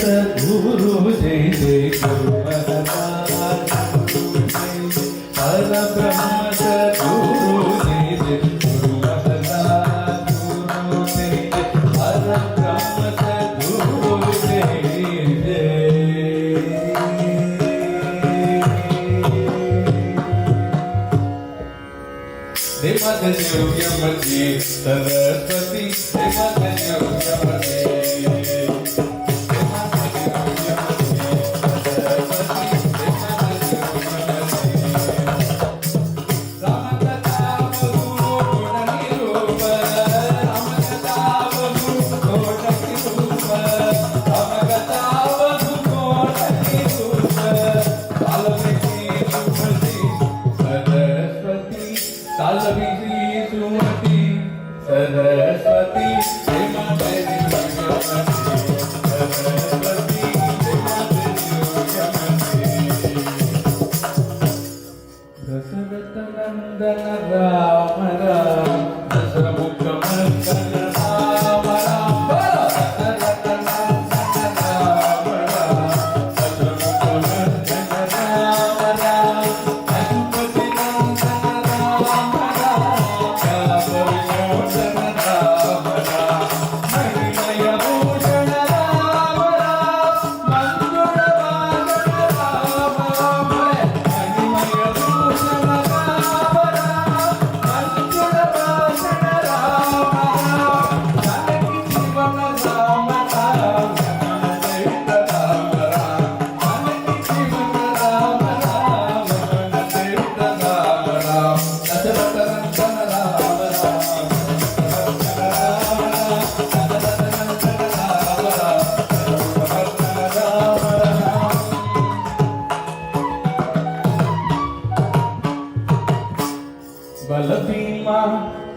सद्गुरु जय जय गुरु महाराज गुरु जय जय परब्रह्म सद्गुरु जय जय गुरु महाराज गुरु जय जय परब्रह्म सद्गुरु जय जय। देवदेव्यमति सरस्वती देवदेव्यमति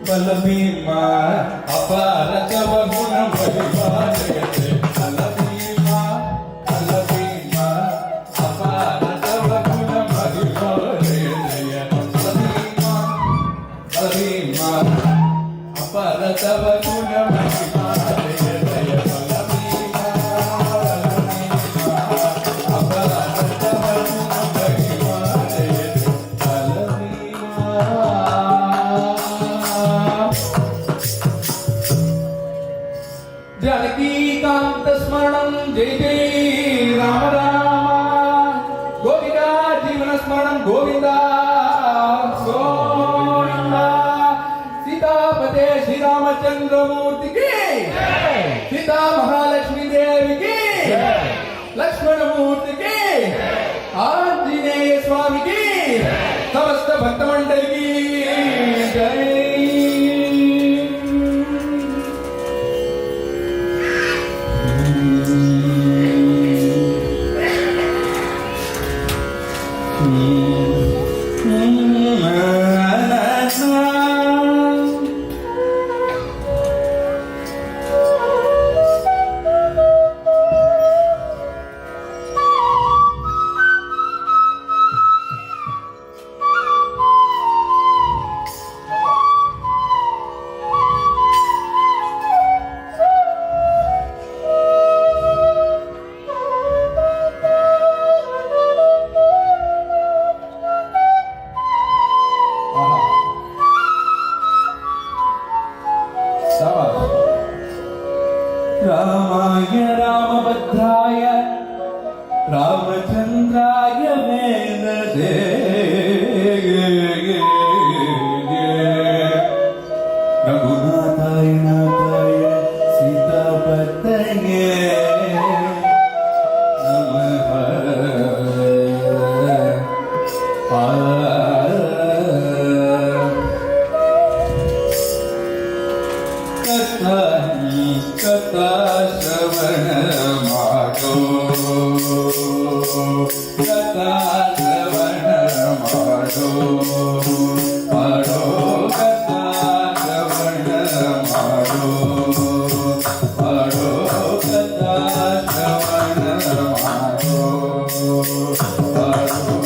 बलभीमा अपार तव गुण महिमा जगते बलभीमा बलभीमा अपार तव गुण महिमा जय बलभीमा बलभीमा अपार तव गुण महिमा जय जय बलभीमा बलभीमा अपार तव गुण महिमा जय बलभीमा। जानकीकांत स्मरणं जय जय राम राम गोविंदा जीवन स्मरणं गोविंदा गोविंदा सीतापते श्री रामचंद्र मूर्ति की सीता महालक्ष्मी देवी की लक्ष्मण मूर्ति की आंजनेय स्वामी की समस्त भक्त मंडली की जय। रामाय रामभद्राय रामचंद्राय वेदसे रघुनाथाय नाथाय सीतापतये कथा श्रवण मागो कथा श्रवण मागो पाडो कथा श्रवण मागो पाडो कथा श्रवण मागो पाडो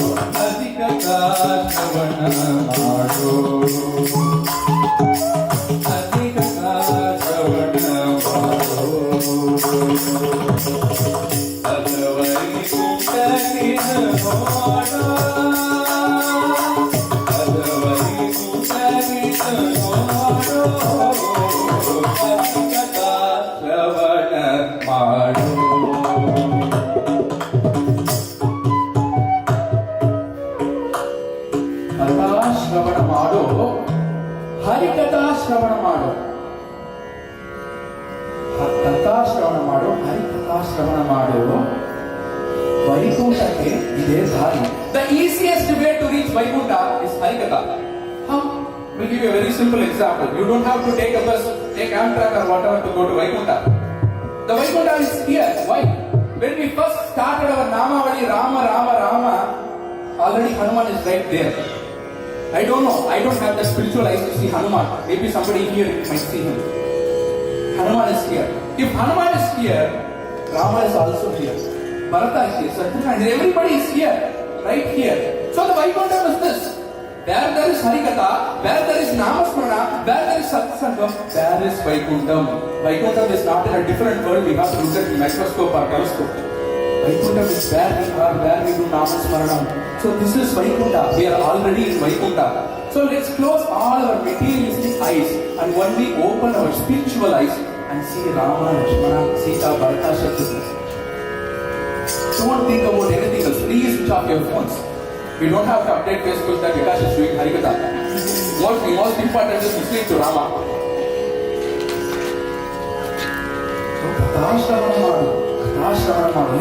अधिक कथा ಮಾಡು ಅಧಿಕ ಶ್ರವಣ ಮಾಡು ಅದವೈಕುಂಠ ನಿನ್ನ ನೋಡ ಅದವೈಕುಂಠ ನಿನ್ನ ನೋಡು ಅಧಿಕ ಶ್ರವಣ ಮಾಡು ಶ್ರವಣ ಮಾಡು ಹರಿಕಥಾ ಶ್ರವಣ ಮಾಡು ಕಥಾ ಶ್ರವಣ ಮಾಡು ಹರಿಕಥಾ ಶ್ರವಣ ಮಾಡು ವೈಕುಂಠಕ್ಕೆ ಇದೇ ದಾರಿ. The easiest way to reach Vaikuntha is Harikatha. We'll give you a very simple example. You don't have to take a bus, take Amtrak or whatever to go to Vaikuntha. The Vaikuntha is here. Why? When we first started our Namavali, Rama, Rama, Rama, already Hanuman is right there. I don't know. I don't have the spiritual eyes to see Hanuman. Maybe somebody here might see him. Hanuman is here. If Hanuman is here, Rama is also here. Bharata is here. Satyajit, and everybody is here. Right here. So the Vaikuntha is this. Where there is Harikatha, where there is Namasmrana, where there is Satsangam, there is Vaikuntha. Vaikuntha is not in a different world. We have to look at the microscope or telescope. Vaikuntha is where we are, where we do Namasmrana. So this is Vaikuntha. We are already in Vaikuntha. So let's close all our materialistic eyes and only open our spiritual eyes and see Rama, Lakshmana, Sita, Bharata, Shatrugna. Don't think about anything else. Please switch off your phones. We don't have to update Facebook that Vikas is doing Harikatha. Most important is listening to Rama. So Katha Shravana Madu.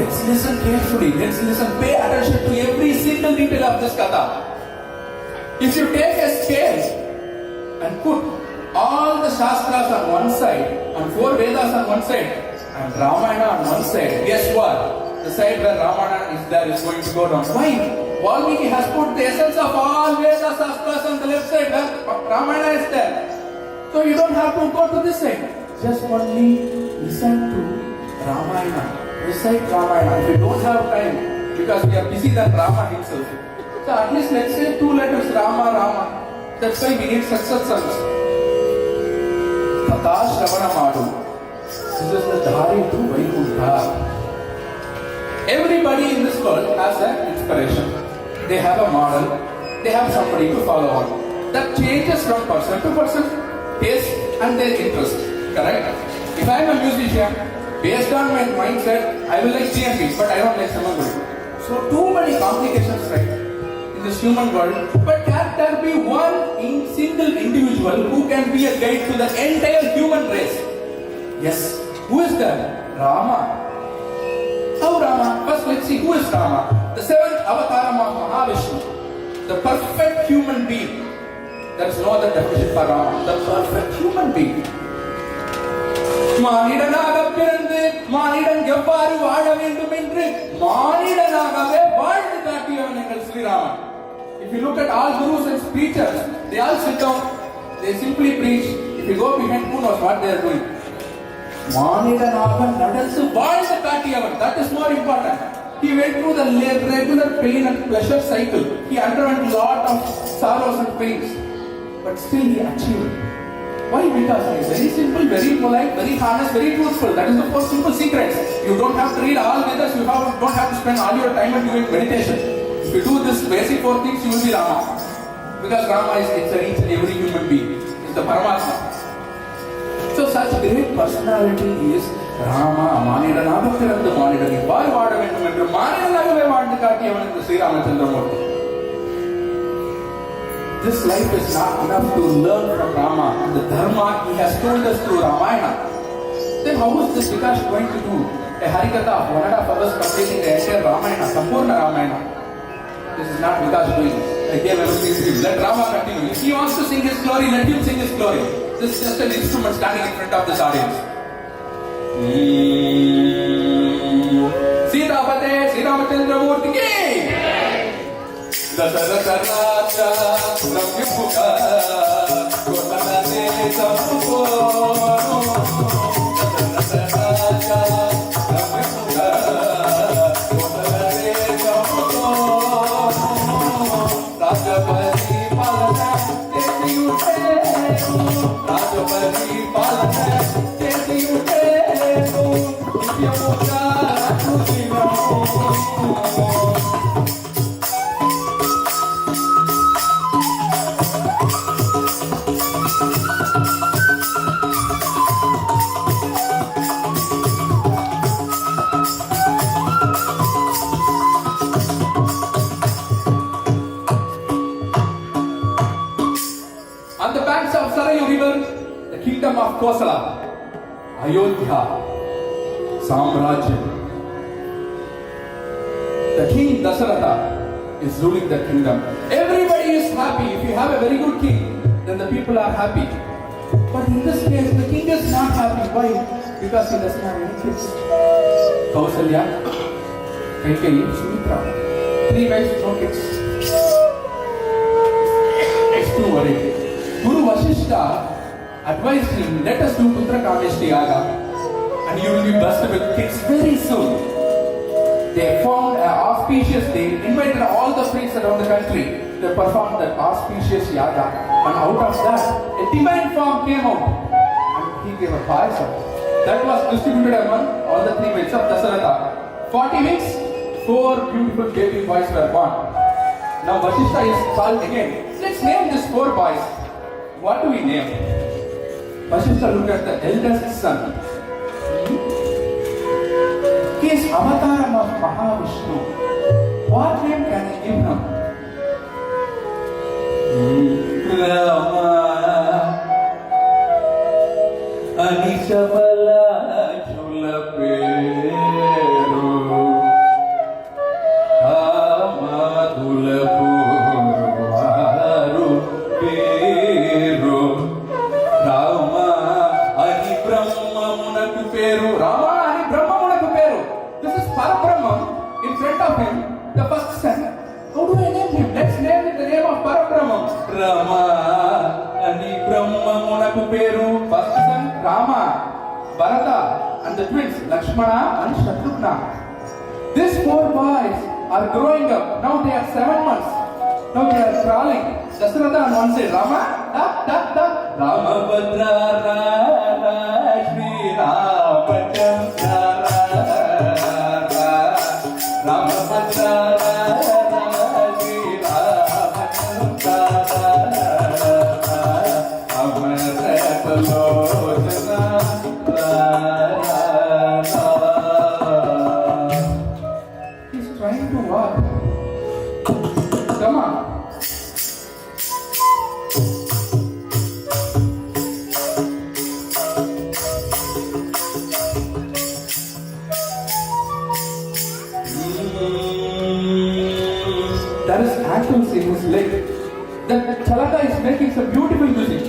Let's listen carefully. Let's listen. Pay attention to every single detail of this Katha. If you take a scale and put all the Shastras on one side and 4 Vedas on one side and Ramayana on one side, guess what? The side where Ramayana is there is going to go down. Why? Valmiki has put the essence of all Vedas, Shastras on the left side where Ramayana is there. So you don't have to go to this side. Just only listen to Ramayana. Recite Ramayana. If you don't have time, because we are busy than Rama himself. So at least let's say 2 letters Rama, Rama. That's why we need such songs. Katha Shravana Madu. This is the Dhari to Vaikuntha. Everybody in this world has an inspiration. They have a model. They have somebody to follow on. That changes from person to person, taste and their interest. Correct? If I am a musician, based on my mindset, I will like GMP, but I don't like Samaguru. So too many complications, right, in this human world. But can there be one single individual who can be a guide to the entire human race? Yes. Who is that? Rama. How Rama? First let's see who is Rama. The 7th avatar of Mahavishnu. The perfect human being. There is no other definition for Rama. The perfect human being. மானிடனாக பிறந்து மானிடன் எவ்வாறு வாழ வேண்டும் என்று மானிடனாகவே வாழ்ந்து காட்டியவன் எங்கள் Sriraman. If you look at all gurus and preachers, they all sit down, they simply preach. If you go behind, who knows what they are doing? மானிடனாக நடந்து வாழ்ந்து காட்டியவன். That is more important. He went through the regular pain and pleasure cycle. He underwent a lot of sorrows and pains, but still he achieved. Why? Because he is very simple, very polite, very honest, very truthful. That is the 4 simple secrets. You don't have to read all Vedas. You don't have to spend all your time on doing meditation. If you do this basic 4 things, you will be Rama. Because Rama is each and every human being. He is the Paramatma. So such great personality is Rama. மானிடனாக பிறந்து மானிடன் எவ்வாறு வாழ வேண்டும் என்று மானிடனாகவே வாழ்ந்து காட்டியவன் என்று Sri Ramachandramurthy. This life is not enough to learn from Rama. The dharma he has told us through Ramayana. Then how is this Vikas going to do a Harikatha of 1.5 hours completing the entire Ramayana, Sampurna Ramayana? This is not Vikas doing. I gave everything to him. Let Rama continue. If he wants to sing his glory, let him sing his glory. This is just an instrument standing in front of this audience. Sitapate Sri Ramachandramurti ki Dasharatha Raja Ramyuka Kotanate Samuko Dasharatha Raja Ramyuka Kotanate Samuko Rajapati of Kosala, Ayodhya, Samrajya. The king Dasharatha is ruling the kingdom. Everybody is happy. If you have a very good king, then the people are happy. But in this case, the king is not happy. Why? Because he doesn't have any kids. Kausalya, Kaikeyi, Sumitra. 3 wives, no kids. It's too worried. Guru Vasishtha advised him, let us do Putra Kameshti Yaga and you will be blessed with kids very soon. They found an auspicious day, invited all the priests around the country to perform that auspicious yaga, and out of that, a divine form came out and he gave a payasam. That was distributed among all the 3 wives of Dasharatha. 40 weeks, 4 beautiful baby boys were born. Now Vasishtha is called again. Let's name these 4 boys. What do we name? Vasishtha looked at the eldest son. He is avataram of Mahavishnu. What name can I give him? Rama Anishabala Chulaperu Hamadulapuvaru Peru Rama Ani Brahmamunaku Peru. Rama Ani Brahmamunaku Peru. This is Parabrahman. In front of him, the first son. How do I name him? Let's name it the name of Parabrahman. Rama Ani Brahmamunaku Peru. First son Rama, Bharata, and the twins Lakshmana and Shatrugna. These 4 boys are growing up. Now they are 7 months. Now they are crawling. Dasharatha on one side, Rama, da, da, da. Ramabhadra Rara Shri Ramachandra Rara Ramabhadra Rara Shri Ramachandra Rara Amaratalochana Rara. He's trying to walk. Come on. There is ankles in his leg. The Chalaka is making some beautiful music.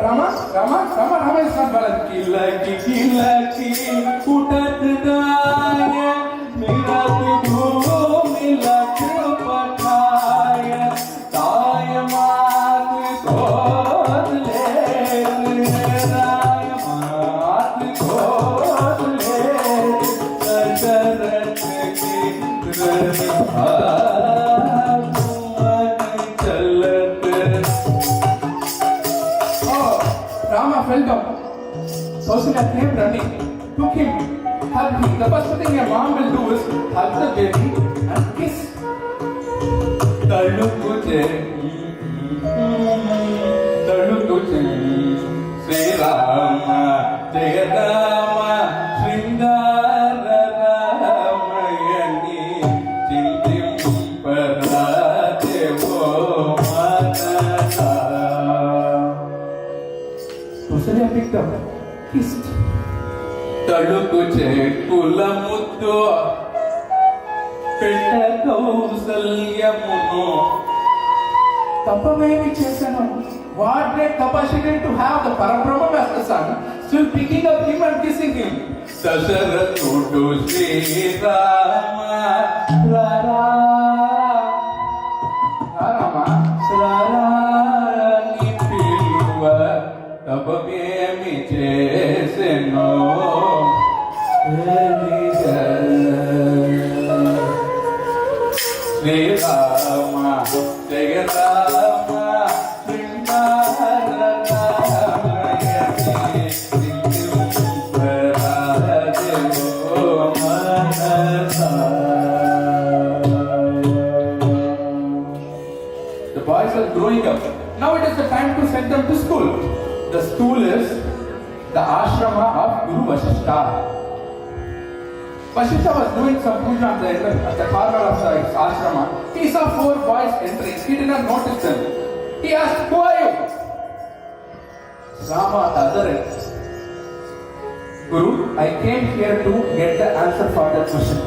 Rama is not balanced. Kilaki utat daya mirat bhumi lak pataya daya mat god le daya mat god le sajarat ki Rama fell down. Kausalya came running, took him, hugged him. The first thing a mom will do is hug the baby and kiss. Talukute Sri Rama Jaya Rama Sringara Ramayani Chintim Paradevo Manasa. Kausalya picked up, kissed. తడుకు చేకులముతో పెట్ట కౌసల్యమును Tapamemi chesanu. What great capacity to have the Parabrahma as the son, still picking up him and kissing him. దశరథుడు శ్రీరామ రారా Rama, రారాని పిలువ తపమేమి చేసెనో Srirama జయ రామ శృంగార రామయని సింధుపరాదేవో growing up. Now it is the time to send them to school. The school is the ashrama of Guru Vasishtha. Vasishtha was doing some puja at the corner of the ashrama. He saw 4 boys entering. He did not notice them. He asked, "Who are you?" Rama at the other end. "Guru, I came here to get the answer for that question."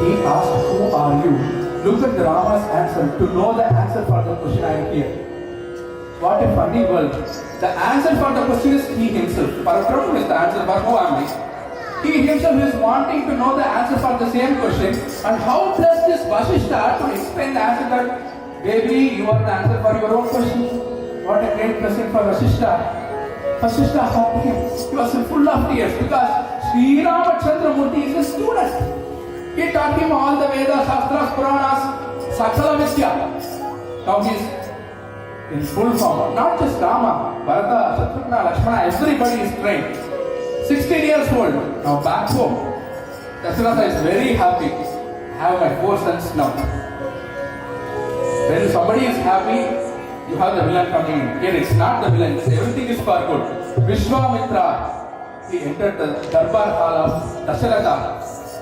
He asked, "Who are you?" Look at the Rama's answer. To know the answer for the question, I am here. What a funny world. The answer for the question is he himself. Parabrahman is the answer for who am I. He himself is wanting to know the answer for the same question. And how blessed is Vasishtha to explain the answer that, baby, you are the answer for your own question. What a great blessing for Vasishtha. Vasishtha hugged him. He was full of tears because Sri Ramachandra Murthy is a student. He taught him all the Vedas, Shastras, Puranas, Sakala Vidya. Now he is in full form. Not just Rama, Bharata, Shatrugna, Lakshmana, everybody is trained. 16 years old, now back home. Dasharatha is very happy. I have my 4 sons now. When somebody is happy, you have the villain coming in. Here it's not the villain, everything is for good. Vishwamitra, he entered the Darbar hall of Dasharatha.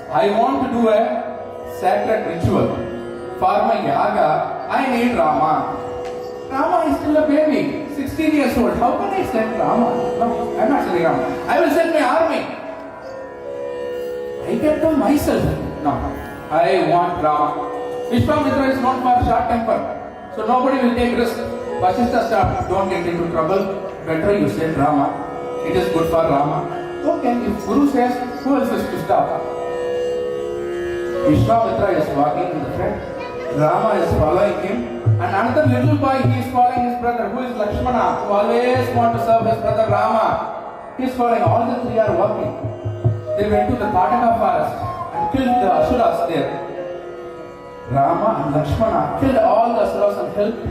"I want to do a sacred ritual. For my yaga, I need Rama." Rama is still a baby, 16 years old. How can I send Rama? No, I'm not sending Rama. I will send my army. I get them myself. No, I want Rama. Vishwamitra is known for short temper, so nobody will take risk. Vasishtha stopped. "Don't get into trouble. Better you send Rama. It is good for Rama." Okay, if Guru says, who else is to stop? Vishwamitra is walking in the front. Rama is following him. And another little boy, he is following his brother, who is Lakshmana, who always want to serve his brother Rama. He is following. All the 3 are walking. They went to the Kataka forest and killed the Asuras there. Rama and Lakshmana killed all the Asuras and helped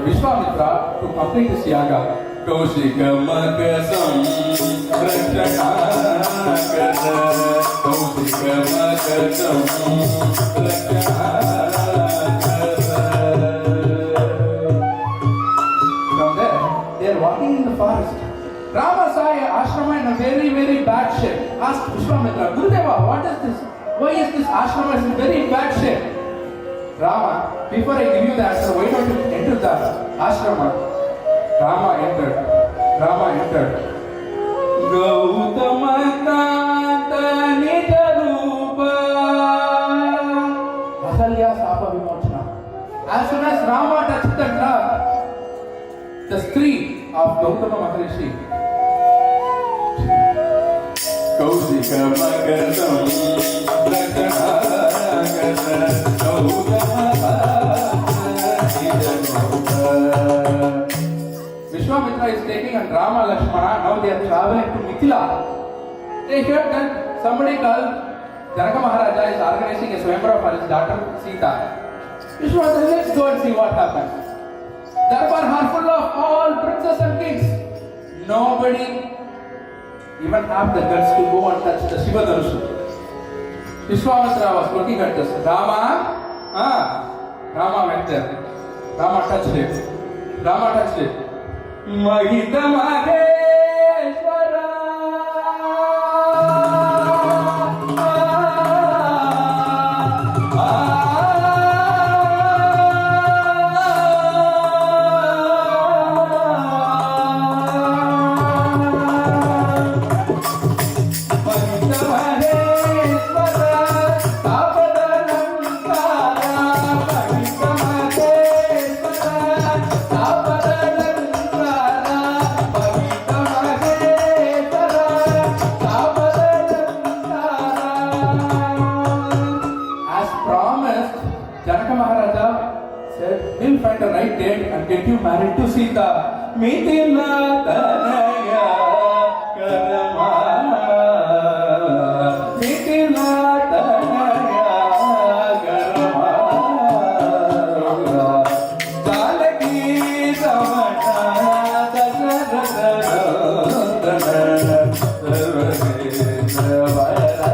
Vishwamitra to complete his yaga. Kaushika Makasam Rakshana Kaushika Makasam From there, they are walking in the forest. Rama saw a ashrama in a very, very bad shape. Asked Vishwamitra, "Gurudeva, what is this? Why is this ashrama in very bad shape?" Rama, before I give you the answer, why don't you enter the ashrama? Rama entered. Gautama Tata Nijarupa Ahalya Sapa Vimochana. As soon as Rama touched the drum, the stree of Gautama Maharishi, Kaushika Makasam Rakshana Gautama Vishwamitra is taking and Rama Lakshmana, now they are traveling to Mithila. They heard that somebody called Janaka Maharaja is organizing a swayamvara for his daughter Sita. Vishwamitra, let's go and see what happens. Darbar are full of all princes and kings. Nobody even have the guts to go and touch the Shiva Dhanusha. Vishwamitra was looking at this. Rama went there. Rama touched it. Mahita Maheshwara We'll find the right date and get you married to Sita. Mithila Tanaya Karama Mithila Tanaya Karama Jalaki Samana Dasharatha Sarvadesha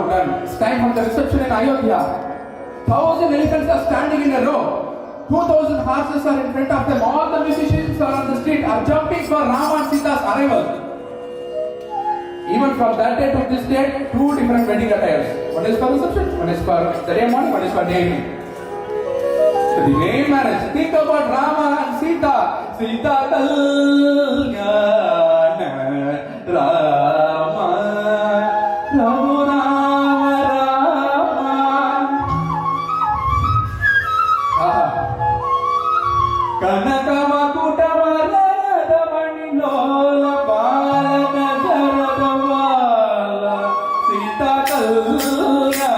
have done. It's time for the reception in Ayodhya. 1,000 elephants are standing in a row. 2,000 horses are in front of them. All the musicians are on the street are jumping for Rama and Sita's arrival. Even from that day to this day, 2 different wedding attires. One is for reception, one is for the day morning, one is for day evening. So the main marriage. Think about Rama and Sita. Sita Kalyana Rama Ragurama Rama. Kanakamakutamalayatamani Lola Balana Jaradawala Sita Kalyana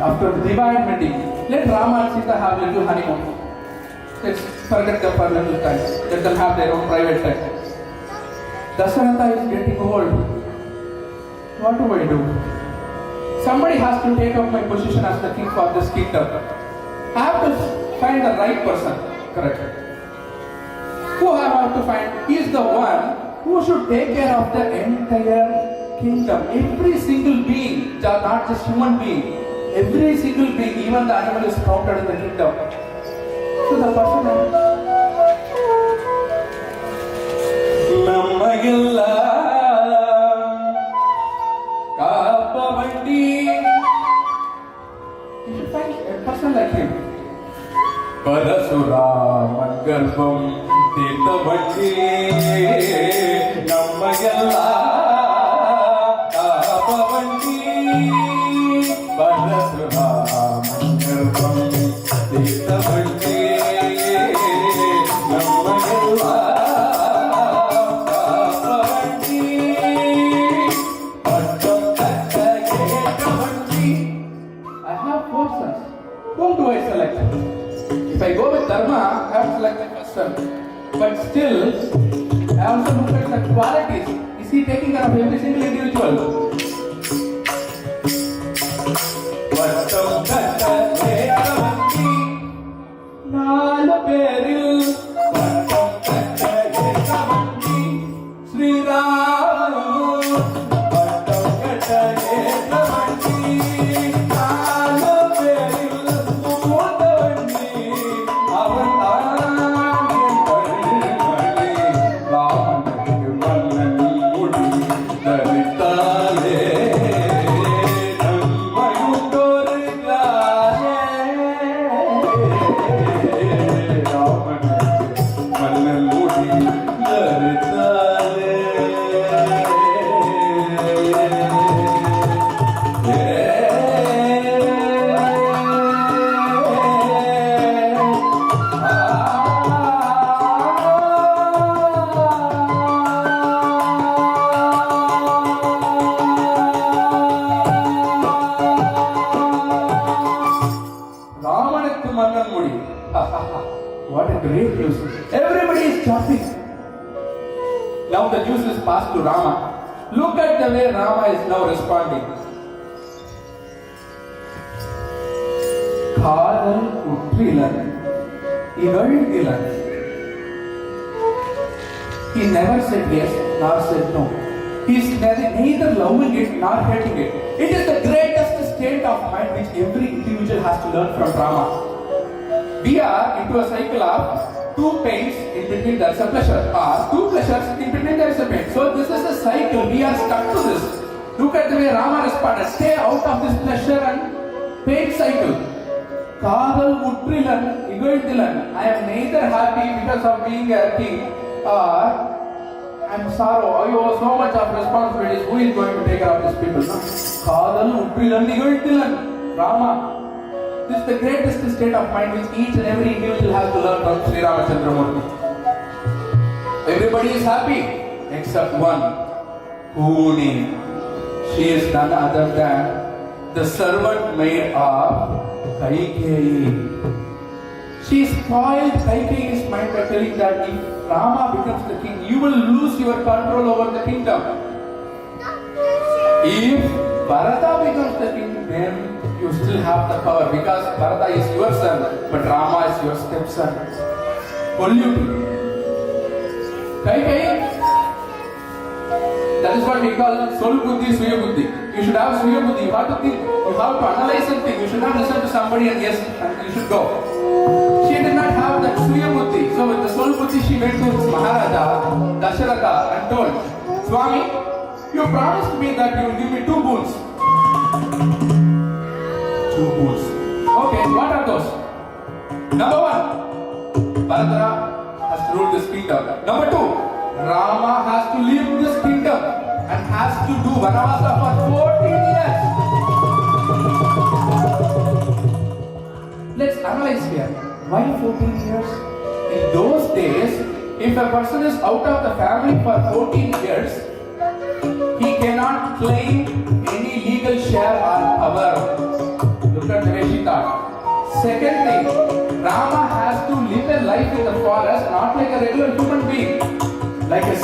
After the divine wedding, let Rama and Sita have a little honeymoon. Let's forget them for a little time. Let them have their own private time. Dasaratha is getting old. What do I do? Somebody has to take up my position as the king for this kingdom. I have to find the right person. Correct. Who I have to find? He is the one who should take care of the entire kingdom. Every single being, not just human being. Every single being, even the animal is counted in the kingdom. So the person Nammayalla Kapavandi. You should find a person like him. Parasuraman Garbham Tirthavandi Nammayalla Kapavandi. Parasuraman Garbham Tirthavandi Nammayalla Kapavandi. I have 4 sons. Whom do I select? If I go with Dharma, I have to select the first son. But still, I also look at the qualities. Is he taking care of every single individual? Sri Ram Dalitale great news. Everybody is jumping. Now the news is passed to Rama. Look at the way Rama is now responding. காதல் உற்றிலன் இகழ்கிலன். He never said yes nor said no. He is neither loving it nor hating it. It is the greatest state of mind which every individual has to learn from Rama. We are into a cycle of two pains, in between there is a pleasure, or two pleasures, in between there is a pain. So this is a cycle, we are stuck to this. Look at the way Rama responded. Stay out of this pleasure and pain cycle. Kadal Utrilan, Iguldilan. I am neither happy because of being a king, or I am sorrow. I owe so much of responsibilities. Who is going to take care of these people? Kadal Utrilan, Iguldilan. Rama. This is the greatest state of mind which each and every individual has to learn from Sri Ramachandramurti. Everybody is happy except one. Puni. She is none other than the servant maid of Kaikeyi. She spoiled Kaikeyi's mind by telling that if Rama becomes the king, you will lose your control over the kingdom. If Bharata becomes the king, then you still have the power because Bharata is your son, but Rama is your stepson. Polluting. Kaikeyi. That is what we call Sol Buddhi, Suya Buddhi. You should have Suya Buddhi. You have to think. You have to analyze something. You should not listen to somebody and yes, and you should go. She did not have that Suya Buddhi. So with the Sol Buddhi, she went to Maharaja Dasharatha and told, Swami, you promised me that you will give me 2 boons. 2 boons. Okay, what are those? Number 1, Bharata has to rule this kingdom. Number 2, Rama has to leave this kingdom and has to do Vanavasa for 14 years. Let's analyze here. Why 14 years? In those days, if a person is out of the family for 14 years, he cannot claim any legal share or power. Look at the way she thought. Second thing, Rama has to live a life in the forest, not like a regular human being. Like a